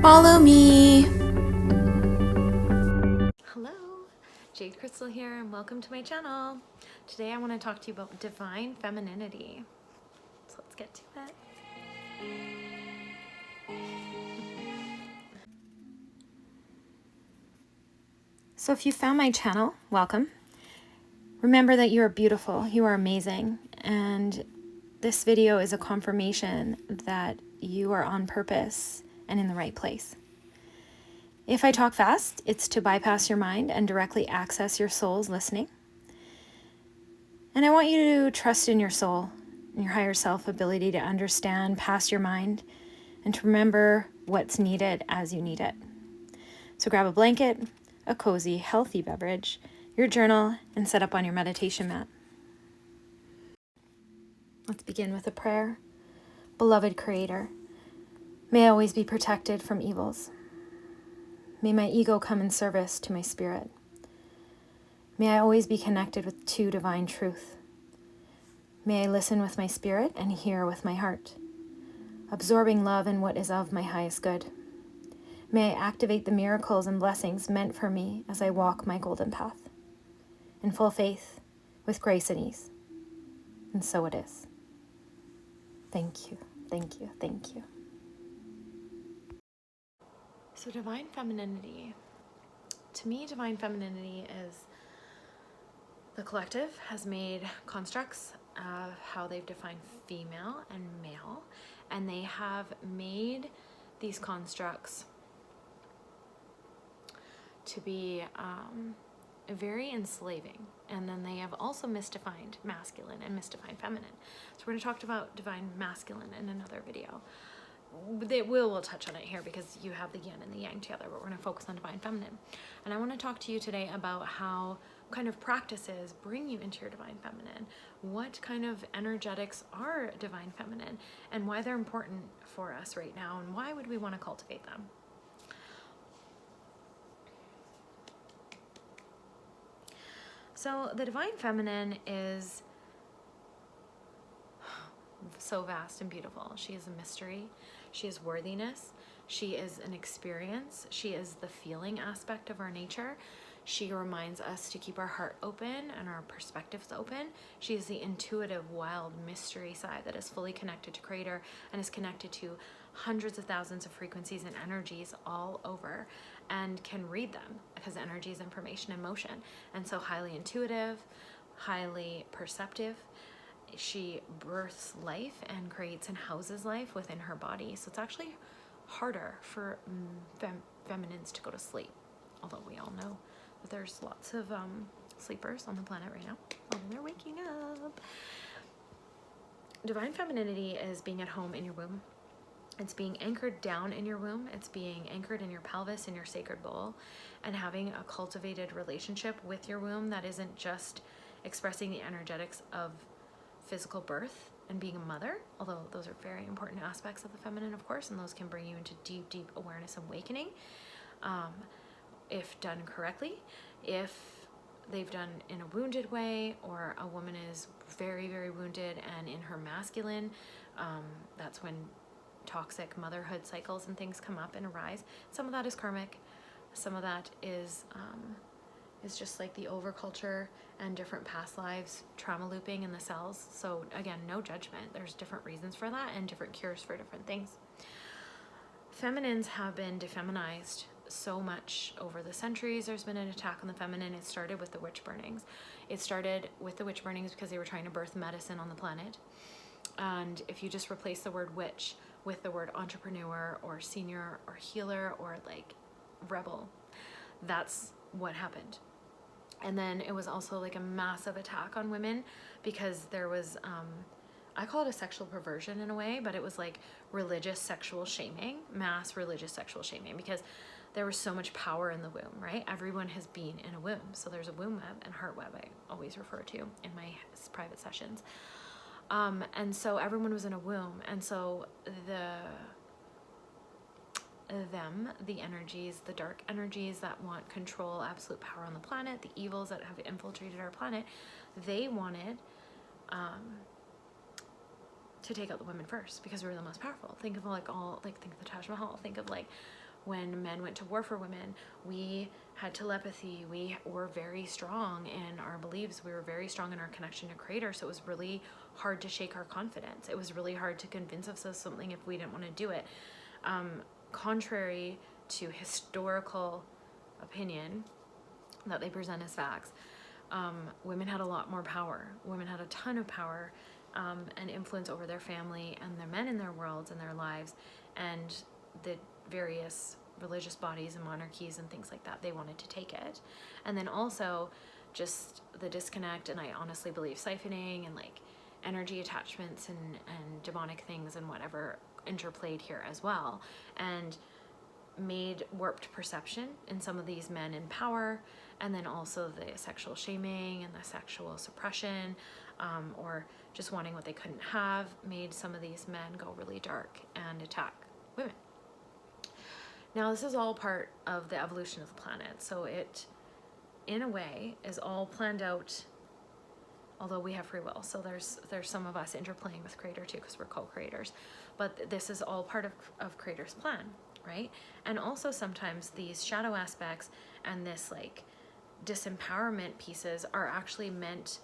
Follow me. Hello, Jade Crystal here and welcome to my channel. Today I want to talk to you about divine femininity. So let's get to it. So if you found my channel, welcome. Remember that you are beautiful, you are amazing, and this video is a confirmation that you are on purpose and in the right place. If I talk fast, it's to bypass your mind and directly access your soul's listening. And I want you to trust in your soul, in your higher self ability to understand past your mind and to remember what's needed as you need it. So grab a blanket, a cozy, healthy beverage, your journal, and set up on your meditation mat. Let's begin with a prayer. Beloved Creator, may I always be protected from evils. May my ego come in service to my spirit. May I always be connected to divine truth. May I listen with my spirit and hear with my heart, absorbing love and what is of my highest good. May I activate the miracles and blessings meant for me as I walk my golden path, in full faith, with grace and ease. And so it is. Thank you, thank you, thank you. So divine femininity. To me, divine femininity is the collective has made constructs of how they've defined female and male, and they have made these constructs to be very enslaving. And then they have also misdefined masculine and misdefined feminine. So we're going to talk about divine masculine in another video. We'll touch on it here because you have the yin and the yang together, but we're going to focus on divine feminine. And I want to talk to you today about how kind of practices bring you into your divine feminine, what kind of energetics are divine feminine, and why they're important for us right now, and why would we want to cultivate them. So the divine feminine is so vast and beautiful. She is a mystery. She is worthiness. She is an experience. She is the feeling aspect of our nature. She reminds us to keep our heart open and our perspectives open. She is the intuitive, wild, mystery side that is fully connected to Creator and is connected to hundreds of thousands of frequencies and energies all over and can read them because energy is information and motion. And so highly intuitive, highly perceptive. She births life and creates and houses life within her body. So it's actually harder for feminines to go to sleep, although we all know that there's lots of sleepers on the planet right now, although they're waking up. Divine femininity is being at home in your womb. It's being anchored down in your womb. It's being anchored in your pelvis, in your sacred bowl, and having a cultivated relationship with your womb that isn't just expressing the energetics of physical birth and being a mother, although those are very important aspects of the feminine, of course, and those can bring you into deep, deep awareness and awakening if done correctly. If they've done in a wounded way, or a woman is very, very wounded and in her masculine, that's when toxic motherhood cycles and things come up and arise. Some of that is karmic. Some of that is just like the overculture and different past lives trauma looping in the cells. So again, no judgment. There's different reasons for that and different cures for different things. Feminines have been defeminized so much over the centuries. There's been an attack on the feminine. It started with the witch burnings. It started with the witch burnings because they were trying to birth medicine on the planet. And if you just replace the word witch with the word entrepreneur or senior or healer or like rebel, that's what happened. And then it was also like a massive attack on women because there was, I call it a sexual perversion in a way, but it was like religious sexual shaming, mass religious sexual shaming, because there was so much power in the womb, right? Everyone has been in a womb. So there's a womb web and heart web I always refer to in my private sessions. And so everyone was in a womb. And so the energies, the dark energies that want control, absolute power on the planet, the evils that have infiltrated our planet, they wanted to take out the women first because we were the most powerful. Think of think of the Taj Mahal. Think of like when men went to war for women, we had telepathy. We were very strong in our beliefs. We were very strong in our connection to Creator. So it was really hard to shake our confidence. It was really hard to convince us of something if we didn't want to do it. Contrary to historical opinion that they present as facts, women had a lot more power. Women had a ton of power and influence over their family and their men in their worlds and their lives, and the various religious bodies and monarchies and things like that. They wanted to take it. And then also just the disconnect, and I honestly believe siphoning and like energy attachments and demonic things and whatever interplayed here as well, and made warped perception in some of these men in power, and then also the sexual shaming and the sexual suppression, or just wanting what they couldn't have, made some of these men go really dark and attack women. Now, this is all part of the evolution of the planet, so it, in a way, is all planned out, although we have free will. So there's some of us interplaying with Creator too, because we're co-creators. But this is all part of Creator's plan, right? And also sometimes these shadow aspects and this like disempowerment pieces are actually meant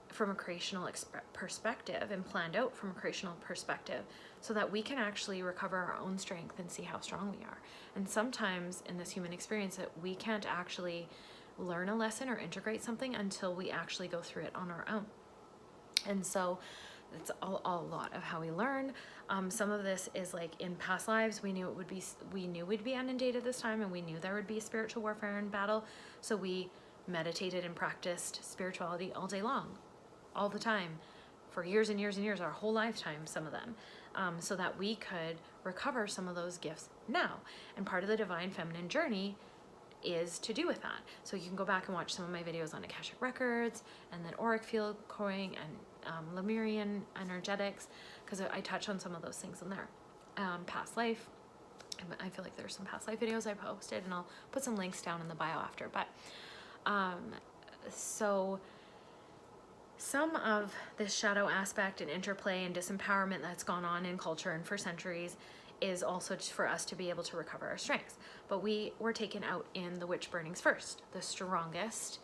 from a creational perspective and planned out from a creational perspective, so that we can actually recover our own strength and see how strong we are. And sometimes in this human experience that we can't actually learn a lesson or integrate something until we actually go through it on our own. And so it's a lot of how we learn. Some of this is like in past lives, we knew we'd be inundated this time, and we knew there would be spiritual warfare and battle. So we meditated and practiced spirituality all day long, all the time, for years and years and years, our whole lifetime, some of them, so that we could recover some of those gifts now. And part of the Divine Feminine journey is to do with that. So you can go back and watch some of my videos on Akashic Records, and then auric field coring and Lemurian energetics, because I touch on some of those things in there. Past life, I feel like there's some past life videos I posted, and I'll put some links down in the bio after. But so some of this shadow aspect and interplay and disempowerment that's gone on in culture and for centuries is also for us to be able to recover our strengths. But we were taken out in the witch burnings first. The strongest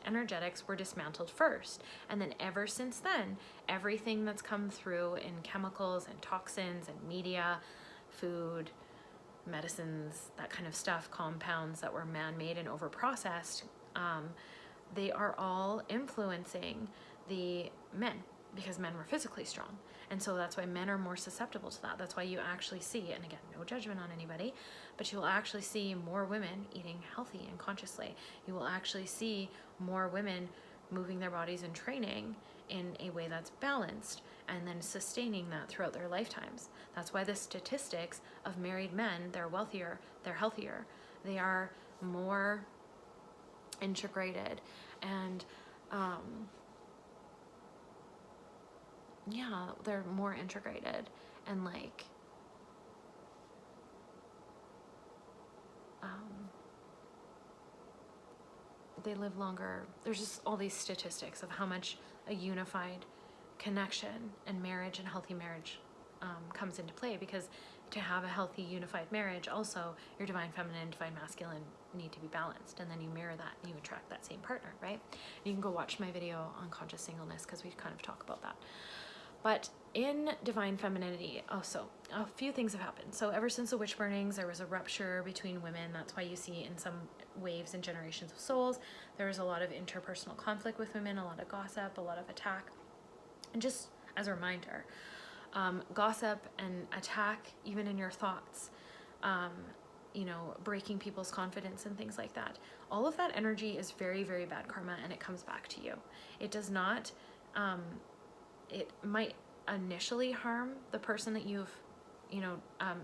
energetics were dismantled first. And then ever since then, everything that's come through in chemicals and toxins and media, food, medicines, that kind of stuff, compounds that were man-made and over-processed, they are all influencing the men, because men were physically strong. And so that's why men are more susceptible to that. That's why you actually see, and again, no judgment on anybody, but you will actually see more women eating healthy and consciously. You will actually see more women moving their bodies and training in a way that's balanced, and then sustaining that throughout their lifetimes. That's why the statistics of married men, they're wealthier, they're healthier, they are more integrated, and yeah, they're more integrated, and like they live longer. There's just all these statistics of how much a unified connection and marriage and healthy marriage comes into play, because to have a healthy unified marriage, also your divine feminine and divine masculine need to be balanced, and then you mirror that and you attract that same partner, right? You can go watch my video on conscious singleness, because we kind of talk about that. But in divine femininity, so a few things have happened. So ever since the witch burnings, there was a rupture between women. That's why you see in some waves and generations of souls, there was a lot of interpersonal conflict with women, a lot of gossip, a lot of attack. And just as a reminder, gossip and attack, even in your thoughts, breaking people's confidence and things like that, all of that energy is very, very bad karma, and it comes back to you. It does not, it might initially harm the person that you've,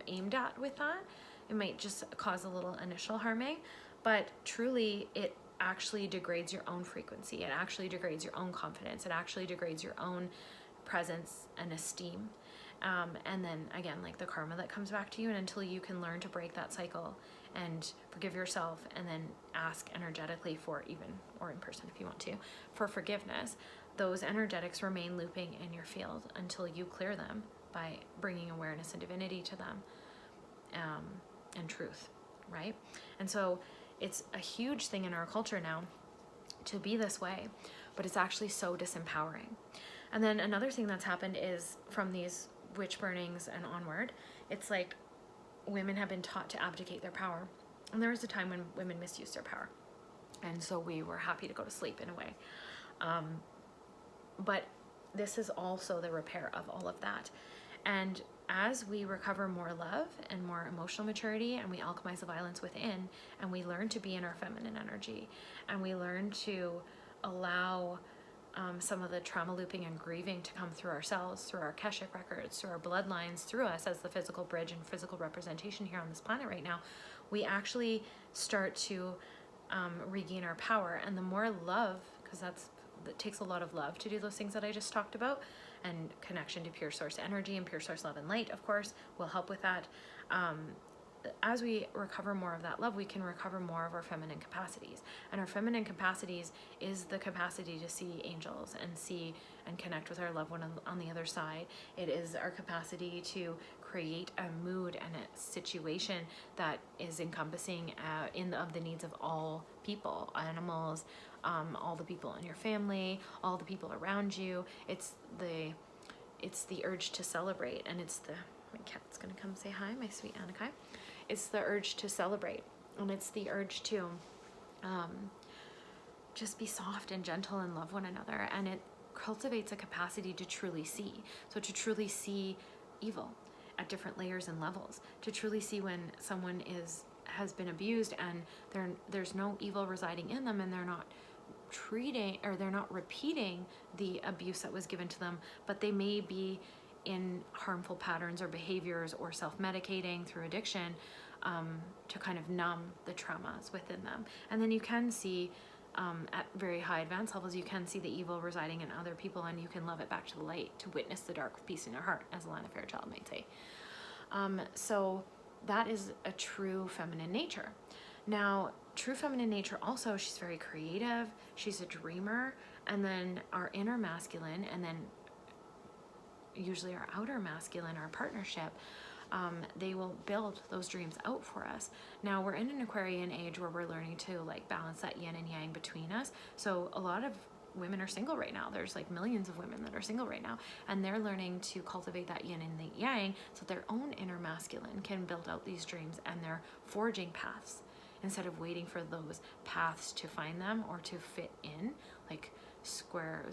aimed at with that. It might just cause a little initial harming, but truly it actually degrades your own frequency. It actually degrades your own confidence. It actually degrades your own presence and esteem. And then again, like the karma that comes back to you, and until you can learn to break that cycle and forgive yourself, and then ask energetically for, even, or in person if you want to, for forgiveness, those energetics remain looping in your field until you clear them by bringing awareness and divinity to them. and truth, right? And so it's a huge thing in our culture now to be this way, but it's actually so disempowering. And then another thing that's happened is from these witch burnings and onward, it's like women have been taught to abdicate their power. And there was a time when women misused their power. And so we were happy to go to sleep in a way. But this is also the repair of all of that. And as we recover more love and more emotional maturity, and we alchemize the violence within, and we learn to be in our feminine energy, and we learn to allow some of the trauma looping and grieving to come through ourselves, through our Akashic records, through our bloodlines, through us as the physical bridge and physical representation here on this planet right now, we actually start to regain our power. And the more love, because it takes a lot of love to do those things that I just talked about, and connection to pure source energy and pure source love and light, of course, will help with that. As we recover more of that love, we can recover more of our feminine capacities. And our feminine capacities is the capacity to see angels and see and connect with our loved one on the other side. It is our capacity to create a mood and a situation that is encompassing of the needs of all people, animals, all the people in your family, all the people around you. It's the urge to celebrate, and my cat's gonna come say hi, my sweet Anakai. It's the urge to celebrate, and it's the urge to just be soft and gentle and love one another. And it cultivates a capacity to truly see. So to truly see evil at different layers and levels, to truly see when someone has been abused and there's no evil residing in them, and they're not repeating the abuse that was given to them, but they may be in harmful patterns or behaviors or self-medicating through addiction to kind of numb the traumas within them. And then you can see at very high advanced levels, you can see the evil residing in other people, and you can love it back to the light, to witness the dark with peace in your heart, as Alana Fairchild might say. So that is a true feminine nature. Now, true feminine nature also, she's very creative, she's a dreamer, and then our inner masculine, and then usually our outer masculine, our partnership, they will build those dreams out for us. Now we're in an Aquarian age where we're learning to like balance that yin and yang between us. So a lot of women are single right now. There's like millions of women that are single right now, and they're learning to cultivate that yin and the yang so their own inner masculine can build out these dreams, and they're forging paths instead of waiting for those paths to find them or to fit in, like square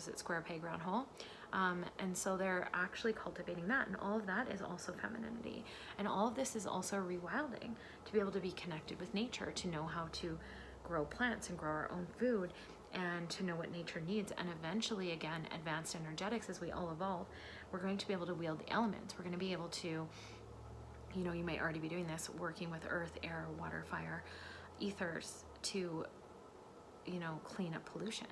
peg round hole. And so they're actually cultivating that, and all of that is also femininity. And all of this is also rewilding, to be able to be connected with nature, to know how to grow plants and grow our own food, and to know what nature needs. And eventually, again, advanced energetics, as we all evolve, we're going to be able to wield the elements. We're going to be able to, you might already be doing this, working with earth, air, water, fire, ethers to, clean up pollution,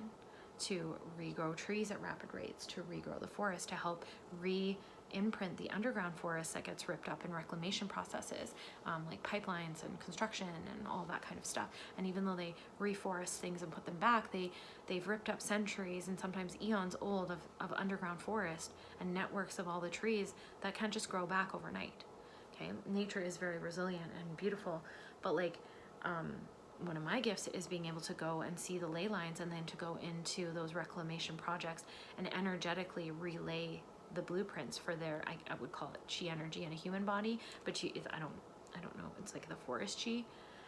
to regrow trees at rapid rates, to regrow the forest, to help re-imprint the underground forest that gets ripped up in reclamation processes, like pipelines and construction and all that kind of stuff. And even though they reforest things and put them back, they've ripped up centuries and sometimes eons old of underground forest and networks of all the trees that can't just grow back overnight. Okay, nature is very resilient and beautiful, but one of my gifts is being able to go and see the ley lines, and then to go into those reclamation projects and energetically relay the blueprints for their, I would call it chi energy in a human body, but I don't know, it's like the forest chi,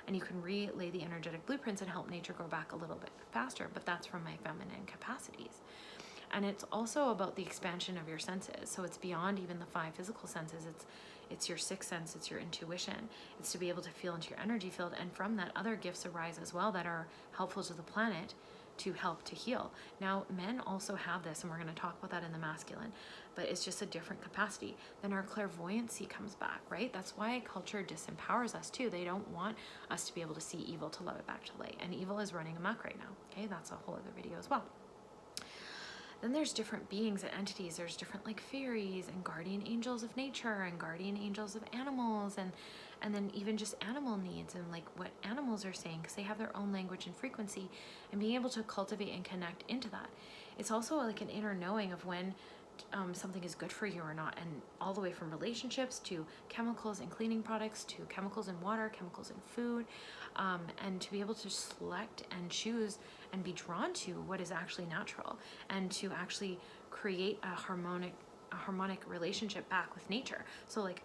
and you can relay the energetic blueprints and help nature grow back a little bit faster. But that's from my feminine capacities. And it's also about the expansion of your senses. So it's beyond even the 5 physical senses. It's your 6th sense, it's your intuition. It's to be able to feel into your energy field, and from that other gifts arise as well that are helpful to the planet to help to heal. Now, men also have this, and we're going to talk about that in the masculine, but it's just a different capacity. Then our clairvoyancy comes back, right? That's why culture disempowers us too. They don't want us to be able to see evil, to love it back to light. And evil is running amok right now. Okay, that's a whole other video as well. Then there's different beings and entities. There's different like fairies and guardian angels of nature and guardian angels of animals, and then even just animal needs and like what animals are saying, because they have their own language and frequency, and being able to cultivate and connect into that. It's also like an inner knowing of when something is good for you or not, and all the way from relationships to chemicals and cleaning products to chemicals in water, chemicals in food, and to be able to select and choose and be drawn to what is actually natural, and to actually create a harmonic relationship back with nature. So like,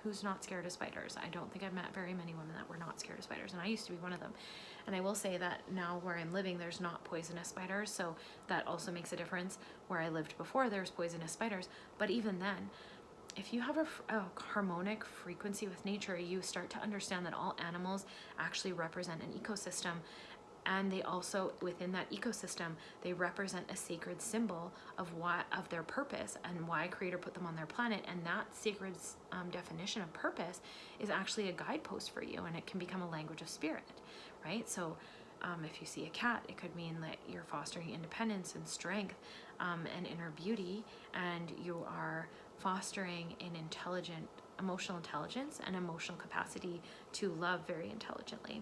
who's not scared of spiders? I don't think I've met very many women that were not scared of spiders, and I used to be one of them. And I will say that now where I'm living, there's not poisonous spiders, so that also makes a difference. Where I lived before, there's poisonous spiders, but even then, if you have a harmonic frequency with nature, you start to understand that all animals actually represent an ecosystem, and they also, within that ecosystem, they represent a sacred symbol of their purpose and why Creator put them on their planet. And that sacred definition of purpose is actually a guidepost for you, and it can become a language of spirit, right? So if you see a cat, it could mean that you're fostering independence and strength and inner beauty, and you are fostering an intelligent emotional intelligence and emotional capacity to love very intelligently.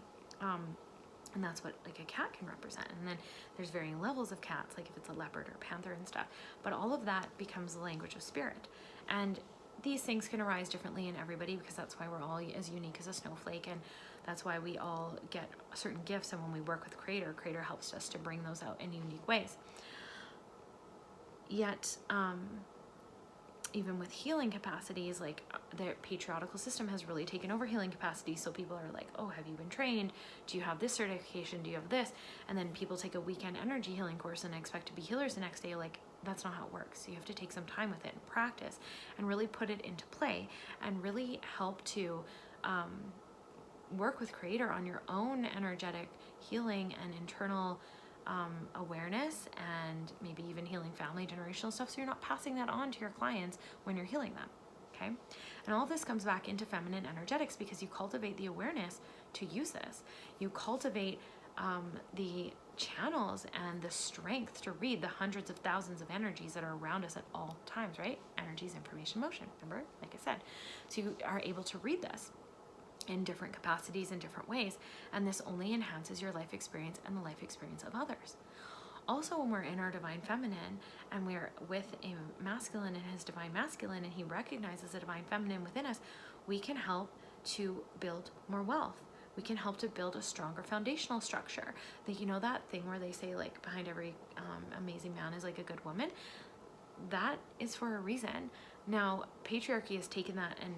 And that's what like a cat can represent. And then there's varying levels of cats, like if it's a leopard or a panther and stuff. But all of that becomes the language of spirit. And these things can arise differently in everybody, because that's why we're all as unique as a snowflake. And that's why we all get certain gifts. And when we work with Creator, Creator helps us to bring those out in unique ways. Yet, even with healing capacities, like the patriarchal system has really taken over healing capacities. So people are like, oh, have you been trained? Do you have this certification? Do you have this? And then people take a weekend energy healing course and expect to be healers the next day. Like, that's not how it works. You have to take some time with it and practice and really put it into play, and really help to work with Creator on your own energetic healing and internal awareness, and maybe even healing family generational stuff, so you're not passing that on to your clients when you're healing them. Okay, and all of this comes back into feminine energetics, because you cultivate the awareness to use this. You cultivate the channels and the strength to read the hundreds of thousands of energies that are around us at all times, right? Energies, information, motion, remember, like I said. So you are able to read this in different capacities in different ways, and this only enhances your life experience and the life experience of others. Also, when we're in our divine feminine and we're with a masculine in his divine masculine, and he recognizes a divine feminine within us, we can help to build more wealth. We can help to build a stronger foundational structure. That, you know, that thing where they say like behind every amazing man is like a good woman, that is for a reason. Now, patriarchy has taken that and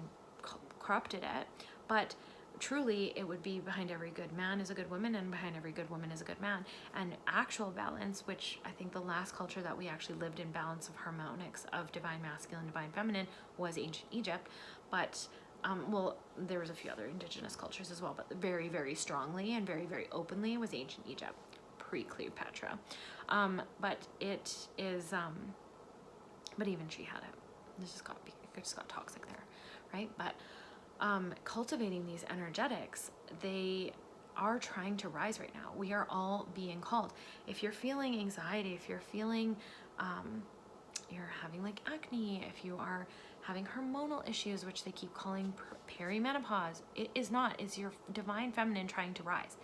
corrupted it, but truly it would be behind every good man is a good woman, and behind every good woman is a good man. And actual balance, which I think the last culture that we actually lived in balance of harmonics of divine masculine, divine feminine, was ancient Egypt. But well, there was a few other indigenous cultures as well, but very, very strongly and very, very openly was ancient Egypt, pre-Cleopatra. But it is, but even she had it. It just got toxic there, right? But cultivating these energetics, they are trying to rise right now. We are all being called. If you're feeling anxiety, if you're feeling, you're having like acne, if you are having hormonal issues, which they keep calling perimenopause, it is not. It's your divine feminine trying to rise.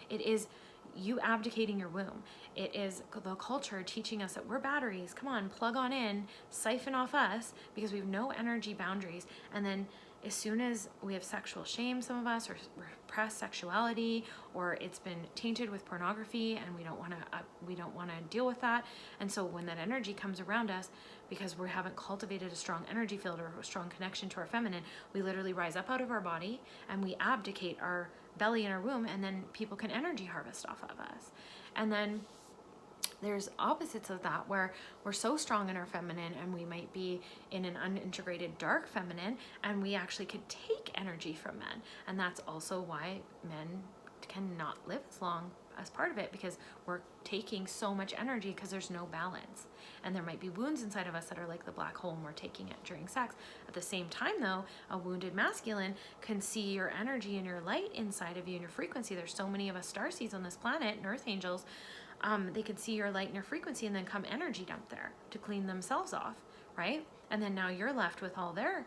It is you abdicating your womb. It is the culture teaching us that we're batteries. Come on, plug on in, siphon off us, because we have no energy boundaries. And then as soon as we have sexual shame, some of us, or repressed sexuality, or it's been tainted with pornography, and we don't want to deal with that. And so when that energy comes around us, because we haven't cultivated a strong energy field or a strong connection to our feminine, we literally rise up out of our body and we abdicate our belly and our womb, and then people can energy harvest off of us. And then there's opposites of that, where we're so strong in our feminine and we might be in an unintegrated dark feminine, and we actually could take energy from men. And that's also why men cannot live as long as part of it, because we're taking so much energy because there's no balance. And there might be wounds inside of us that are like the black hole, and we're taking it during sex. At the same time though, a wounded masculine can see your energy and your light inside of you and your frequency. There's so many of us starseeds on this planet and earth angels. They can see your light and your frequency, and then come energy dump there to clean themselves off, right? And then now you're left with all their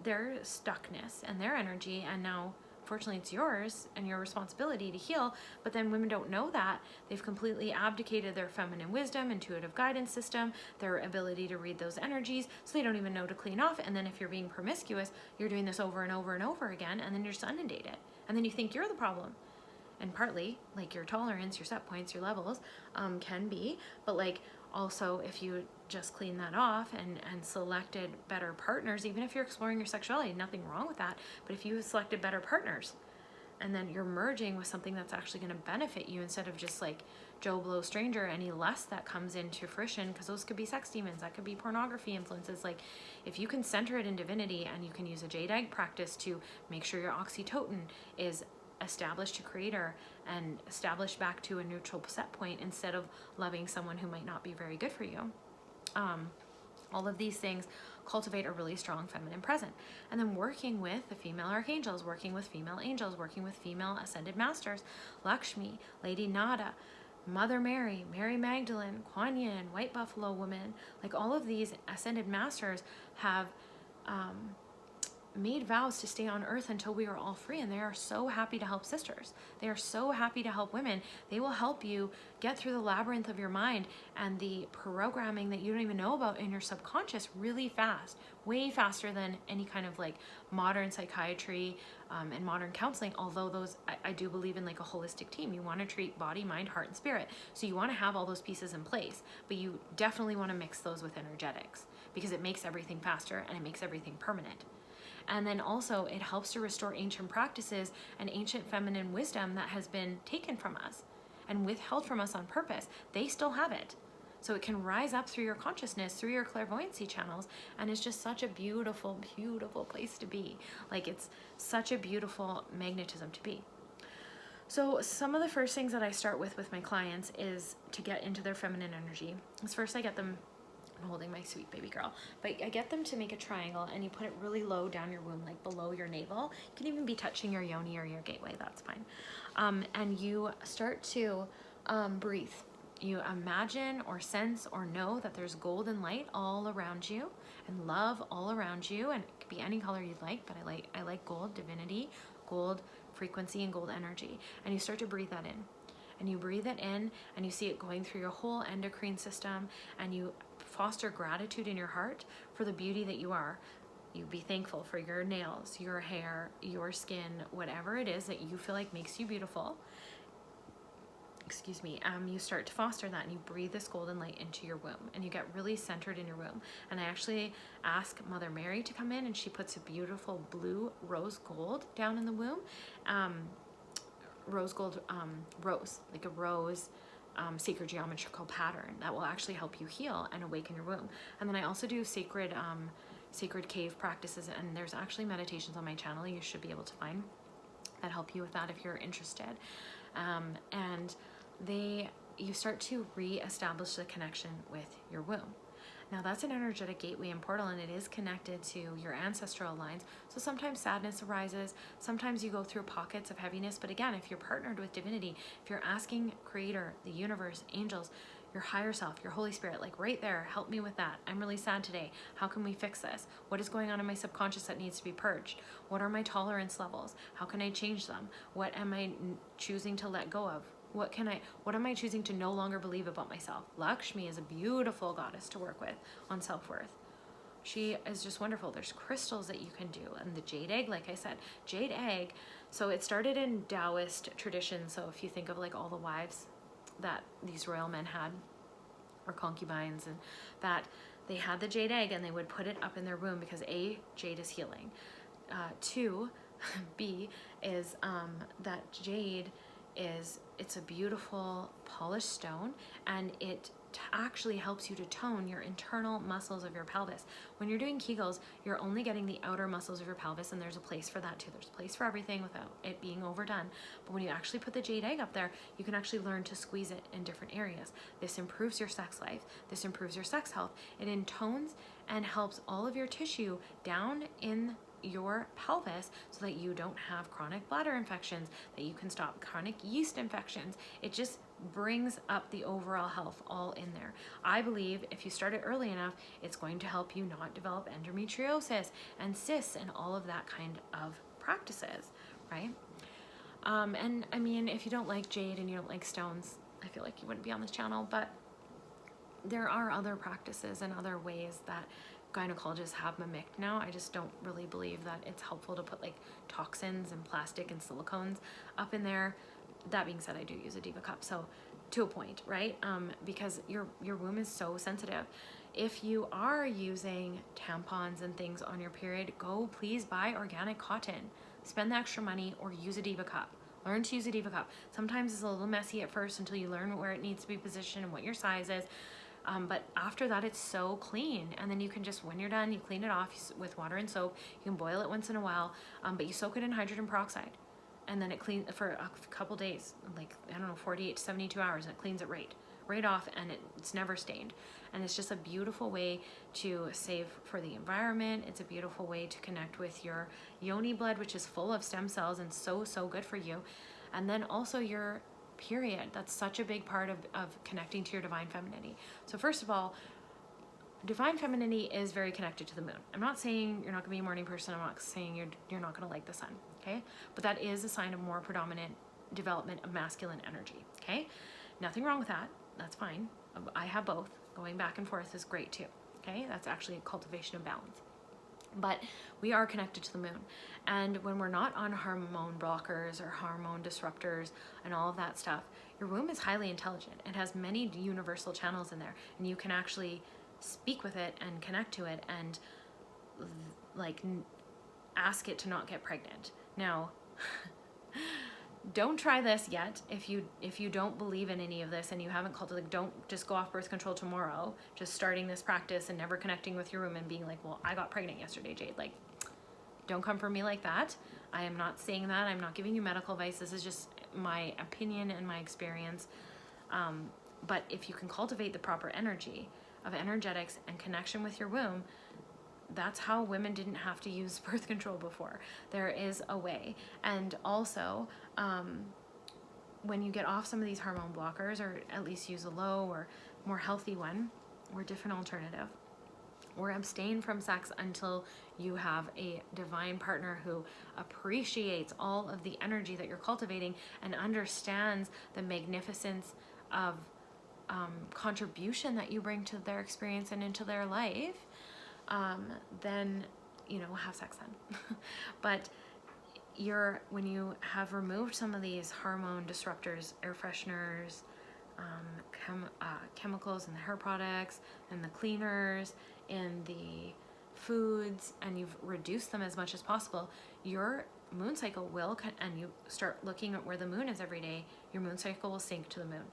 stuckness and their energy, and now unfortunately it's yours and your responsibility to heal, but then women don't know that. They've completely abdicated their feminine wisdom, intuitive guidance system, their ability to read those energies, so they don't even know to clean off. And then if you're being promiscuous, you're doing this over and over and over again, and then you're just inundated. And then you think you're the problem. And partly, like, your tolerance, your set points, your levels can be, but like, also if you just clean that off and selected better partners, even if you're exploring your sexuality, nothing wrong with that, but if you selected better partners and then you're merging with something that's actually going to benefit you instead of just like Joe Blow stranger, any lust that comes into fruition, because those could be sex demons, that could be pornography influences. Like, if you can center it in divinity and you can use a jade egg practice to make sure your oxytocin is established to creator and established back to a neutral set point instead of loving someone who might not be very good for you. All of these things cultivate a really strong feminine present. And then working with the female archangels, working with female angels, working with female ascended masters, Lakshmi, Lady Nada, Mother Mary, Mary Magdalene, Kuan Yin, White Buffalo Woman, like all of these ascended masters have made vows to stay on earth until we are all free, and they are so happy to help sisters. They are so happy to help women. They will help you get through the labyrinth of your mind and the programming that you don't even know about in your subconscious really fast, way faster than any kind of like modern psychiatry and modern counseling. Although those, I do believe in like a holistic team. You want to treat body, mind, heart, and spirit. So you want to have all those pieces in place, but you definitely want to mix those with energetics, because it makes everything faster and it makes everything permanent. And then also it helps to restore ancient practices and ancient feminine wisdom that has been taken from us and withheld from us on purpose. They still have it. So it can rise up through your consciousness, through your clairvoyancy channels, and it's just such a beautiful, beautiful place to be. Like, it's such a beautiful magnetism to be. So some of the first things that I start with my clients is to get into their feminine energy. First I get them, I'm holding my sweet baby girl, but I get them to make a triangle, and you put it really low down your womb, like below your navel. You can even be touching your yoni or your gateway, that's fine. And you start to breathe. You imagine or sense or know that there's golden light all around you and love all around you, and it could be any color you'd like, but I like gold, divinity, gold frequency, and gold energy. And you start to breathe that in. And you breathe it in, and you see it going through your whole endocrine system, and you foster gratitude in your heart for the beauty that you are. You be thankful for your nails, your hair, your skin, whatever it is that you feel like makes you beautiful. Excuse me. You start to foster that, and you breathe this golden light into your womb, and you get really centered in your womb. And I actually ask Mother Mary to come in, and she puts a beautiful blue rose gold down in the womb. Rose gold, rose, like a rose, sacred geometrical pattern that will actually help you heal and awaken your womb. And then I also do sacred cave practices, and there's actually meditations on my channel you should be able to find that help you with that if you're interested. And you start to re-establish the connection with your womb. Now that's an energetic gateway and portal, and it is connected to your ancestral lines. So sometimes sadness arises, sometimes you go through pockets of heaviness, but again, if you're partnered with divinity, if you're asking creator, the universe, angels, your higher self, your Holy Spirit, like right there, help me with that. I'm really sad today. How can we fix this? What is going on in my subconscious that needs to be purged? What are my tolerance levels? How can I change them? What am I choosing to let go of? What am I choosing to no longer believe about myself? Lakshmi is a beautiful goddess to work with on self-worth. She is just wonderful. There's crystals that you can do. And the jade egg, like I said, jade egg. So it started in Taoist tradition. So if you think of like all the wives that these royal men had, or concubines, and that they had the jade egg and they would put it up in their womb because A, jade is healing. 2, B is that jade it's a beautiful polished stone, and it actually helps you to tone your internal muscles of your pelvis. When you're doing Kegels, you're only getting the outer muscles of your pelvis, and there's a place for that too. There's a place for everything without it being overdone. But when you actually put the jade egg up there, you can actually learn to squeeze it in different areas. This improves your sex life. This improves your sex health. It intones and helps all of your tissue down in your pelvis so that you don't have chronic bladder infections, that you can stop chronic yeast infections. It just brings up the overall health all in there. I believe if you start it early enough, it's going to help you not develop endometriosis and cysts and all of that kind of practices, right? And I mean, if you don't like jade and you don't like stones, I feel like you wouldn't be on this channel, but there are other practices and other ways that gynecologists have mimicked now. I just don't really believe that it's helpful to put like toxins and plastic and silicones up in there. That being said, I do use a Diva cup, so to a point, right? Because your womb is so sensitive. If you are using tampons and things on your period, go please buy organic cotton. Spend the extra money or use a Diva cup. Learn to use a Diva cup. Sometimes it's a little messy at first until you learn where it needs to be positioned and what your size is. But after that, it's so clean. And then you can just, when you're done, you clean it off with water and soap. You can boil it once in a while, but you soak it in hydrogen peroxide. And then it cleans for a couple days, like, I don't know, 48 to 72 hours, and it cleans it right off, and it's never stained. And it's just a beautiful way to save for the environment. It's a beautiful way to connect with your yoni blood, which is full of stem cells and so good for you. And then also your period. That's such a big part of connecting to your divine femininity. So first of all, divine femininity is very connected to the moon. I'm not saying you're not gonna be a morning person. I'm not saying you're not gonna like the sun, okay? But that is a sign of more predominant development of masculine energy, okay? Nothing wrong with that. That's fine. I have both. Going back and forth is great too, okay? That's actually a cultivation of balance. But we are connected to the moon. And when we're not on hormone blockers or hormone disruptors and all of that stuff, your womb is highly intelligent. It has many universal channels in there, and you can actually speak with it and connect to it and like ask it to not get pregnant. Now, don't try this yet. If you don't believe in any of this and you haven't cultivated, don't just go off birth control tomorrow, just starting this practice and never connecting with your womb and being like, well, I got pregnant yesterday, Jade. Like, don't come for me like that. I am not saying that. I'm not giving you medical advice. This is just my opinion and my experience. But if you can cultivate the proper energy of energetics and connection with your womb, that's how women didn't have to use birth control before. There is a way. And also, when you get off some of these hormone blockers, or at least use a low or more healthy one or different alternative, or abstain from sex until you have a divine partner who appreciates all of the energy that you're cultivating and understands the magnificence of contribution that you bring to their experience and into their life, then, have sex then. But when you have removed some of these hormone disruptors, air fresheners, chemicals in the hair products and the cleaners in the foods, and you've reduced them as much as possible, your moon cycle will, and you start looking at where the moon is every day, your moon cycle will sync to the moon,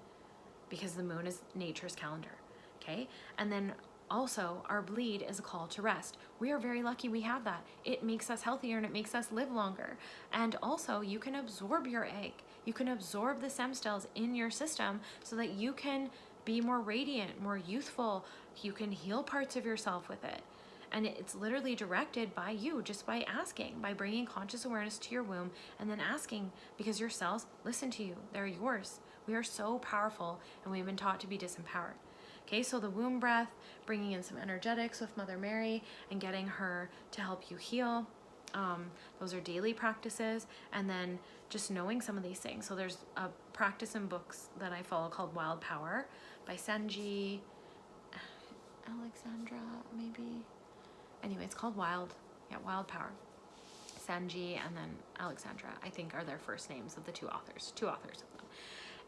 because the moon is nature's calendar, okay? And then also, our bleed is a call to rest. We are very lucky we have that. It makes us healthier and it makes us live longer. And also, you can absorb your egg. You can absorb the stem cells in your system so that you can be more radiant, more youthful. You can heal parts of yourself with it. And it's literally directed by you, just by asking, by bringing conscious awareness to your womb and then asking, because your cells listen to you. They're yours. We are so powerful, and we've been taught to be disempowered. Okay, so the womb breath, bringing in some energetics with Mother Mary and getting her to help you heal. Those are daily practices, and then just knowing some of these things. So there's a practice in books that I follow called Wild Power by Sanji Alexandra, maybe. Anyway, it's called Wild Power. Sanji and then Alexandra, I think, are their first names of the two authors of them.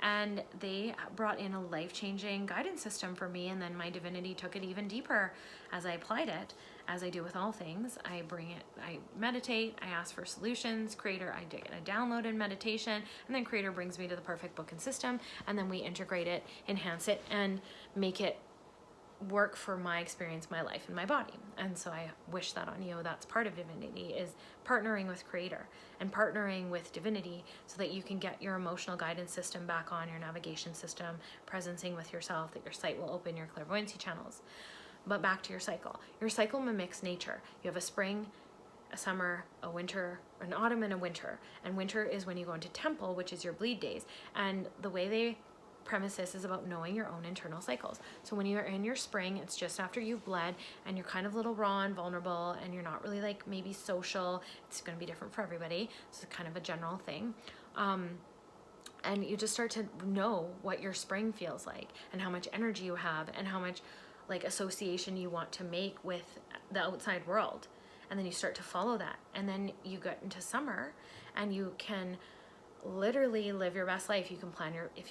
And they brought in a life-changing guidance system for me, and then my divinity took it even deeper as I applied it. As I do with all things, I meditate, I ask for solutions, Creator, I download in meditation, and then Creator brings me to the perfect book and system, and then we integrate it, enhance it, and make it work for my experience, my life, and my body. And so I wish that on you. That's part of divinity, is partnering with Creator and partnering with divinity so that you can get your emotional guidance system back on, your navigation system, presencing with yourself, that your sight will open, your clairvoyancy channels. But back to your cycle. Your cycle mimics nature. You have a spring, a summer, a winter, an autumn, and a winter. And winter is when you go into temple, which is your bleed days. And the way they premises is about knowing your own internal cycles. So when you're in your spring, it's just after you've bled and you're kind of a little raw and vulnerable and you're not really like maybe social. It's going to be different for everybody. It's kind of a general thing. And you just start to know what your spring feels like and how much energy you have and how much like association you want to make with the outside world. And then you start to follow that. And then you get into summer and you can literally live your best life. If you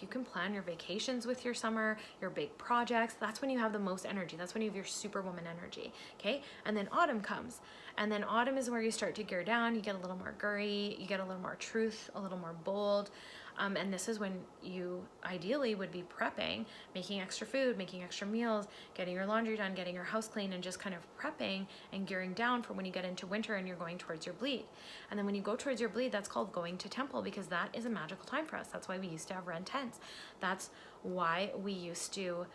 can plan your vacations with your summer, your big projects, that's when you have the most energy. That's when you have your superwoman energy. Okay. And then autumn comes, and then autumn is where you start to gear down. You get a little more girly, you get a little more truth, a little more bold. And this is when you ideally would be prepping, making extra food, making extra meals, getting your laundry done, getting your house clean, and just kind of prepping and gearing down for when you get into winter and you're going towards your bleed. And then when you go towards your bleed, that's called going to temple, because that is a magical time for us. That's why we used to have Ren 10s. That's why we used to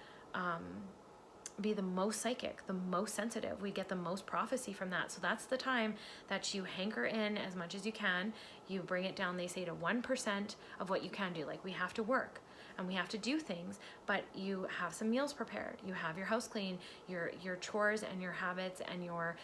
be the most psychic, the most sensitive. We get the most prophecy from that. So that's the time that you hanker in as much as you can. You bring it down, they say, to 1% of what you can do. Like, we have to work and we have to do things, but you have some meals prepared. You have your house clean, your chores and your habits and your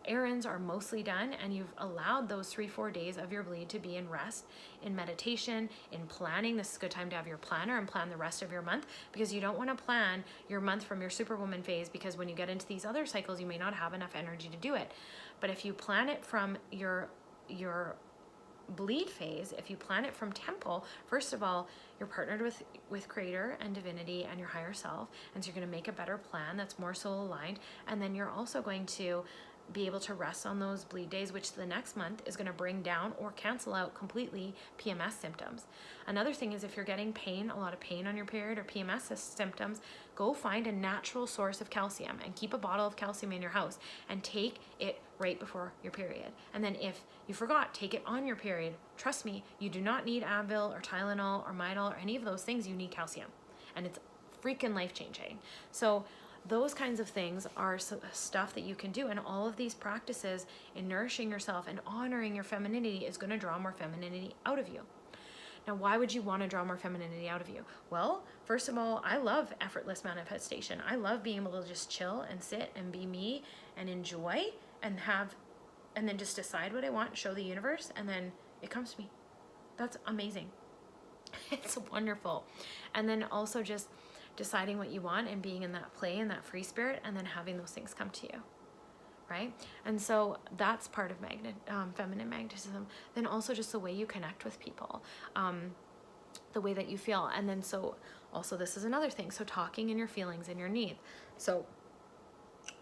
errands are mostly done, and you've allowed those 3-4 days of your bleed to be in rest, in meditation, in planning. This is a good time to have your planner and plan the rest of your month, because you don't want to plan your month from your superwoman phase, because when you get into these other cycles, you may not have enough energy to do it. But if you plan it from your bleed phase, if you plan it from temple, first of all, you're partnered with creator and divinity and your higher self, and so you're going to make a better plan that's more soul aligned. And then you're also going to be able to rest on those bleed days, which the next month is going to bring down or cancel out completely PMS symptoms. Another thing is, if you're getting pain, a lot of pain on your period or PMS symptoms, go find a natural source of calcium and keep a bottle of calcium in your house and take it right before your period. And then if you forgot, take it on your period. Trust me, you do not need Advil or Tylenol or Midol or any of those things. You need calcium, and it's freaking life-changing. So those kinds of things are stuff that you can do. And all of these practices in nourishing yourself and honoring your femininity is going to draw more femininity out of you. Now, why would you want to draw more femininity out of you? Well, first of all, I love effortless manifestation. I love being able to just chill and sit and be me and enjoy and then just decide what I want, show the universe, and then it comes to me. That's amazing. It's wonderful. And then also just deciding what you want and being in that play and that free spirit, and then having those things come to you, right? And so that's part of feminine magnetism. Then also just the way you connect with people, the way that you feel. And then so also this is another thing. So talking in your feelings and your needs. So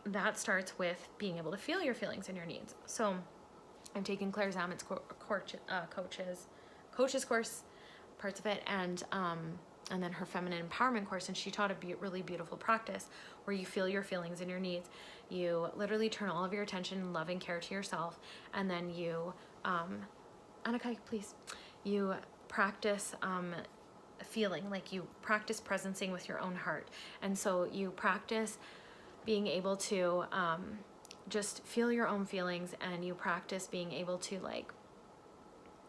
that starts with being able to feel your feelings and your needs. So I'm taking Claire Zamet's coaches course, parts of it, and then her feminine empowerment course, and she taught a really beautiful practice where you feel your feelings and your needs. You literally turn all of your attention and love and care to yourself, and then you, Anakai, please, you practice feeling, like you practice presencing with your own heart. And so you practice being able to just feel your own feelings, and you practice being able to like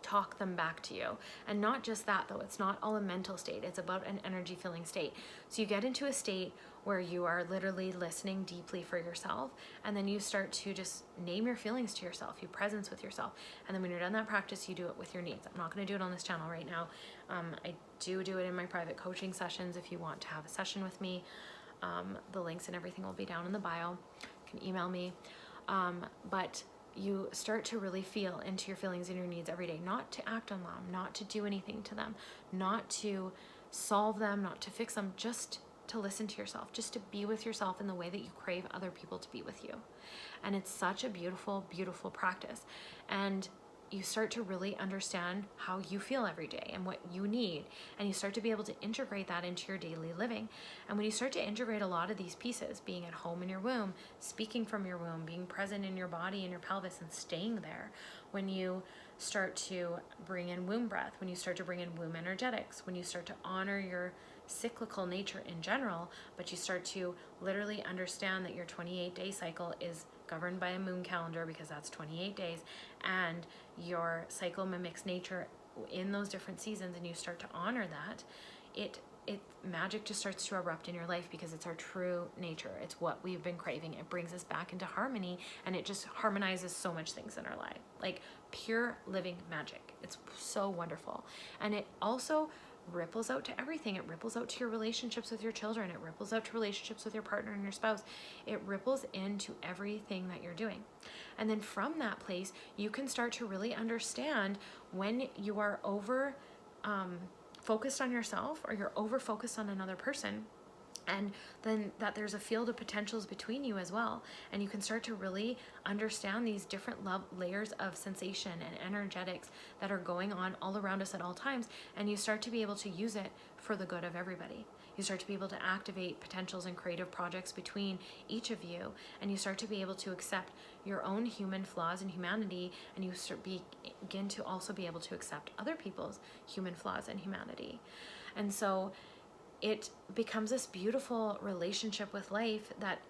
talk them back to you. And not just that though, it's not all a mental state, it's about an energy feeling state. So you get into a state where you are literally listening deeply for yourself, and then you start to just name your feelings to yourself, you presence with yourself. And then when you're done that practice, you do it with your needs. I'm not going to do it on this channel right now. I do it in my private coaching sessions. If you want to have a session with me, the links and everything will be down in the bio. You can email me. But you start to really feel into your feelings and your needs every day, not to act on them, not to do anything to them, not to solve them, not to fix them, just to listen to yourself, just to be with yourself in the way that you crave other people to be with you. And it's such a beautiful, beautiful practice. And you start to really understand how you feel every day and what you need. And you start to be able to integrate that into your daily living. And when you start to integrate a lot of these pieces, being at home in your womb, speaking from your womb, being present in your body and your pelvis and staying there, when you start to bring in womb breath, when you start to bring in womb energetics, when you start to honor your cyclical nature in general, but you start to literally understand that your 28-day cycle is governed by a moon calendar, because that's 28 days, and your cycle mimics nature in those different seasons, and you start to honor that, it magic just starts to erupt in your life because it's our true nature. It's what we've been craving. It brings us back into harmony, and it just harmonizes so much things in our life, like pure living magic. It's so wonderful. And it also ripples out to everything. It ripples out to your relationships with your children. It ripples out to relationships with your partner and your spouse. It ripples into everything that you're doing. And then from that place, you can start to really understand when you are over focused on yourself, or you're over focused on another person, and then that there's a field of potentials between you as well. And you can start to really understand these different layers of sensation and energetics that are going on all around us at all times. And you start to be able to use it for the good of everybody. You start to be able to activate potentials and creative projects between each of you. And you start to be able to accept your own human flaws and humanity. And you begin to also be able to accept other people's human flaws and humanity. And so it becomes this beautiful relationship with life that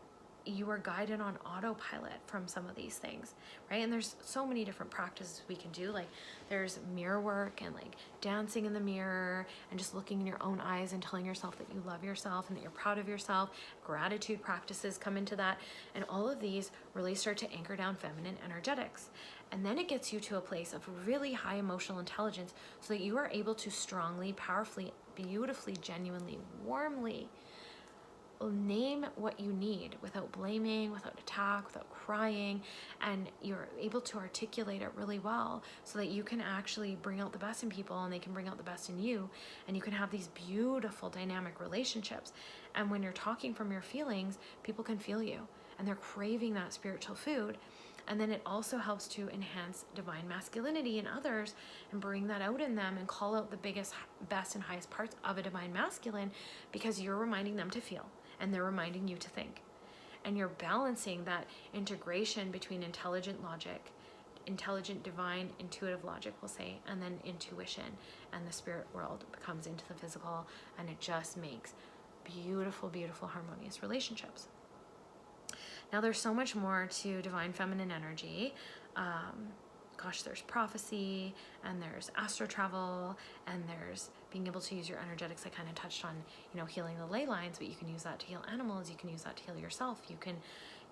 you are guided on autopilot from some of these things, right? And there's so many different practices we can do. Like there's mirror work and like dancing in the mirror and just looking in your own eyes and telling yourself that you love yourself and that you're proud of yourself. Gratitude practices come into that. And all of these really start to anchor down feminine energetics. And then it gets you to a place of really high emotional intelligence so that you are able to strongly, powerfully, beautifully, genuinely, warmly name what you need without blaming, without attack, without crying, and you're able to articulate it really well so that you can actually bring out the best in people and they can bring out the best in you, and you can have these beautiful dynamic relationships. And when you're talking from your feelings, people can feel you and they're craving that spiritual food. And then it also helps to enhance divine masculinity in others and bring that out in them and call out the biggest, best, and highest parts of a divine masculine, because you're reminding them to feel and they're reminding you to think. And you're balancing that integration between intelligent logic, intelligent, divine, intuitive logic, we'll say, and then intuition, and the spirit world comes into the physical, and it just makes beautiful, beautiful, harmonious relationships. Now, there's so much more to divine feminine energy. There's prophecy, and there's astro travel, and there's being able to use your energetics. I kind of touched on, healing the ley lines, but you can use that to heal animals. You can use that to heal yourself. You can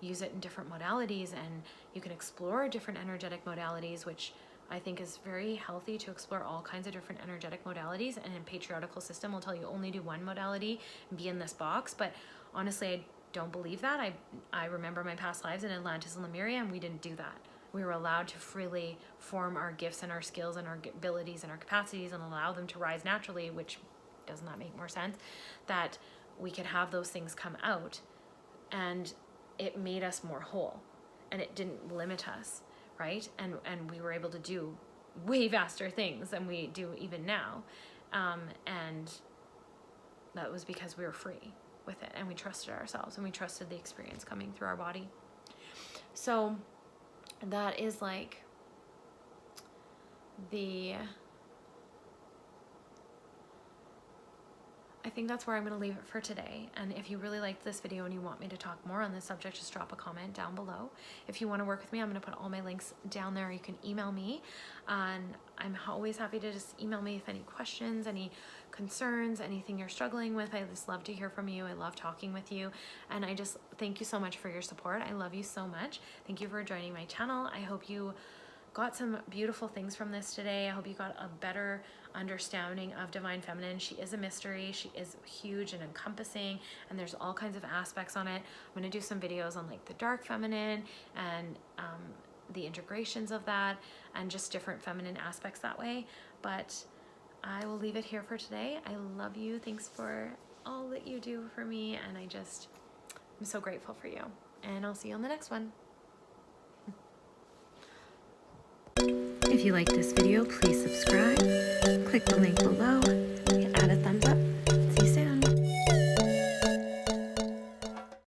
use it in different modalities, and you can explore different energetic modalities, which I think is very healthy to explore all kinds of different energetic modalities. And in patriarchal system will tell you only do one modality and be in this box. But honestly, I don't believe that. I remember my past lives in Atlantis and Lemuria, and we didn't do that. We were allowed to freely form our gifts and our skills and our abilities and our capacities and allow them to rise naturally, which does not make more sense, that we could have those things come out, and it made us more whole, and it didn't limit us, right? And we were able to do way vaster things than we do even now. And that was because we were free with it, and we trusted ourselves, and we trusted the experience coming through our body. So that is like I think that's where I'm going to leave it for today. And if you really liked this video and you want me to talk more on this subject, just drop a comment down below. If you want to work with me, I'm going to put all my links down there. You can email me, and I'm always happy to just email me with any questions, any concerns, anything you're struggling with. I just love to hear from you. I love talking with you, and I just thank you so much for your support. I love you so much. Thank you for joining my channel. I hope you got some beautiful things from this today. I hope you got a better understanding of divine feminine. She is a mystery. She is huge and encompassing, and there's all kinds of aspects on it. I'm going to do some videos on like the dark feminine and the integrations of that, and just different feminine aspects that way. But I will leave it here for today. I love you. Thanks for all that you do for me, and I'm so grateful for you. And I'll see you on the next one. If you like this video, please subscribe, click the link below,